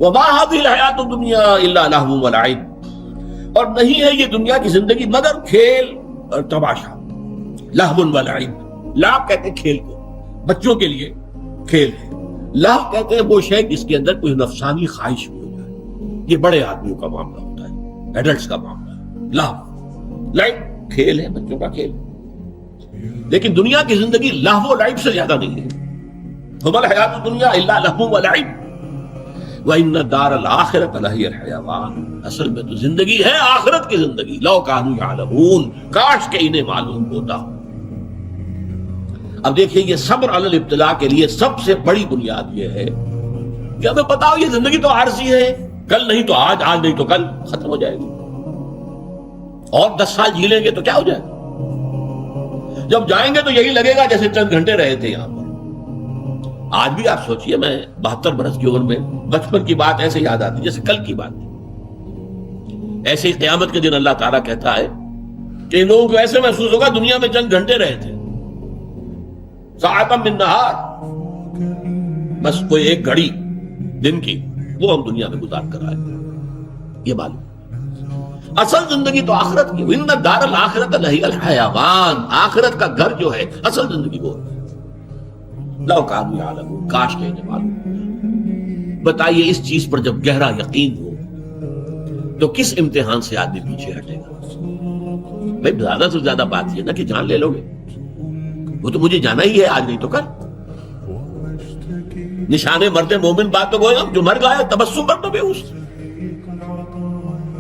وما هذه الحیات الدنیا الا لہو ولعب، اور نہیں ہے یہ دنیا کی زندگی مگر کھیل اور تماشا. لہو ولعب، لعب کہتے ہیں کھیل کو، بچوں کے لیے کھیل ہے. لہو کہتے ہیں وہ شے جس کے اندر کوئی نفسانی خواہش ہو جائے، یہ بڑے آدمیوں کا معاملہ ہوتا ہے، ایڈلٹس کا معاملہ ہے. لہو لعب کھیل ہے، بچوں کا کھیل. لیکن دنیا کی زندگی لہو و لعب سے زیادہ نہیں ہے. وما الحیات الدنیا الا لہو ولعب وَإِنَّ الدَّارَ الْآخِرَةَ لَهِيَ الْحَيَوَانُ، اصل میں تو زندگی ہے آخرت کی زندگی. لَوْ كَانُوا يَعْلَمُونَ، کاش کہ انہیں معلوم ہوتا. اب دیکھیں یہ صبر علی الابتلاء کے لیے سب سے بڑی بنیاد یہ ہے کہ ہمیں پتا ہو یہ زندگی تو عارضی ہے، کل نہیں تو آج، آج نہیں تو کل ختم ہو جائے گی. اور 10 سال جی لیں گے تو کیا ہو جائے گا؟ جب جائیں گے تو یہی لگے گا جیسے چند گھنٹے رہے تھے یہاں پر. آج بھی آپ سوچئے، میں 72 برس کی عمر میں بچپن کی بات ایسے یاد آتی جیسے کل کی بات تھی. ایسے ہی قیامت کے دن اللہ تعالیٰ کہتا ہے کہ ان لوگوں کو ایسے محسوس ہوگا دنیا میں چند گھنٹے رہے تھے. ساعۃ من نہار، بس کوئی ایک گھڑی دن کی وہ ہم دنیا میں گزار کر آئے. یہ معلوم اصل زندگی تو آخرت کی. ان الدار الآخرۃ لہی الحیوان، آخرت کا گھر جو ہے اصل زندگی وہ ہے. لو کانوا یعلمون، کاش کہ انہیں معلوم. بتائیے اس چیز پر جب گہرا یقین ہو تو کس امتحان سے آدمی پیچھے ہٹے گا؟ بھائی زیادہ سے زیادہ بات یہ نا کہ جان لے لو گے، وہ تو مجھے جانا ہی ہے، آج نہیں تو کل. نشان مرد مومن بات تو گویا جو مر گیا تبسم پر تو بے ہوش.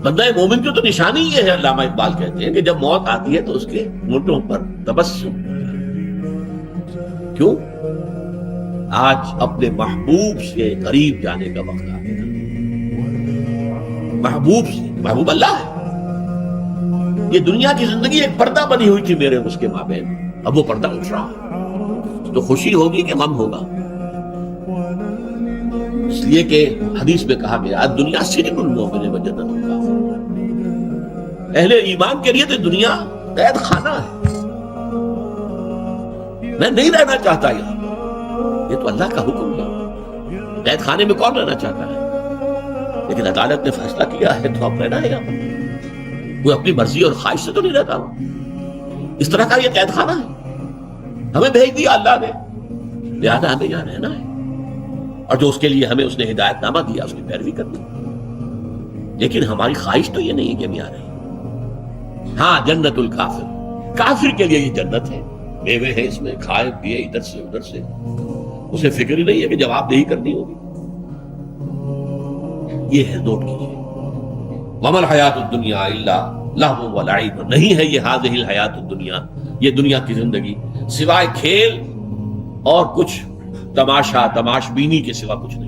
بندہ مومن کی تو نشانی یہ ہے، علامہ اقبال کہتے ہیں کہ جب موت آتی ہے تو اس کے مونڈوں پر تبسم. کیوں؟ آج اپنے محبوب سے قریب جانے کا وقت آ گیا. محبوب سے، محبوب اللہ ہے. یہ دنیا کی زندگی ایک پردہ بنی ہوئی تھی میرے اس کے مابین، اب وہ پردہ اٹھ رہا تو خوشی ہوگی کہ غم ہوگا. اس لیے کہ حدیث میں کہا گیا دنیا سجن المؤمن و جنت الکافر، اہل ایمان کے لیے تو دنیا قید خانہ ہے. میں نہیں رہنا چاہتا یہاں، یہ تو اللہ کا حکم ہے. قید خانے میں کون رہنا چاہتا ہے؟ لیکن عدالت نے فیصلہ کیا ہے تو اب رہنا ہے یہاں پر. وہ اپنی مرضی اور خواہش سے تو نہیں رہتا. اس طرح کا یہ قید خانہ ہے، ہمیں بھیج دیا اللہ نے، لہذا ہمیں یہاں رہنا ہے. اور جو اس کے لیے ہمیں اس نے ہدایت نامہ دیا اس کی پیروی کرنی. لیکن ہماری خواہش تو یہ نہیں ہے کہ ہم یہاں رہیں. ہاں جنت الکافر، کافر کے لیے یہ جنت ہے، میوے ہیں اس میں، کھائے پیے ادھر سے ادھر سے، اسے فکر ہی نہیں ہے کہ جواب دہی کرنی ہوگی. یہ ہے، نوٹ کیجیے. وما الحیات الدنیا الا لہو ولعب، نہیں ہے یہ ہذہ الحیات الدنیا، یہ دنیا کی زندگی سوائے کھیل اور کچھ تماشا تماش بینی کے سوا کچھ نہیں.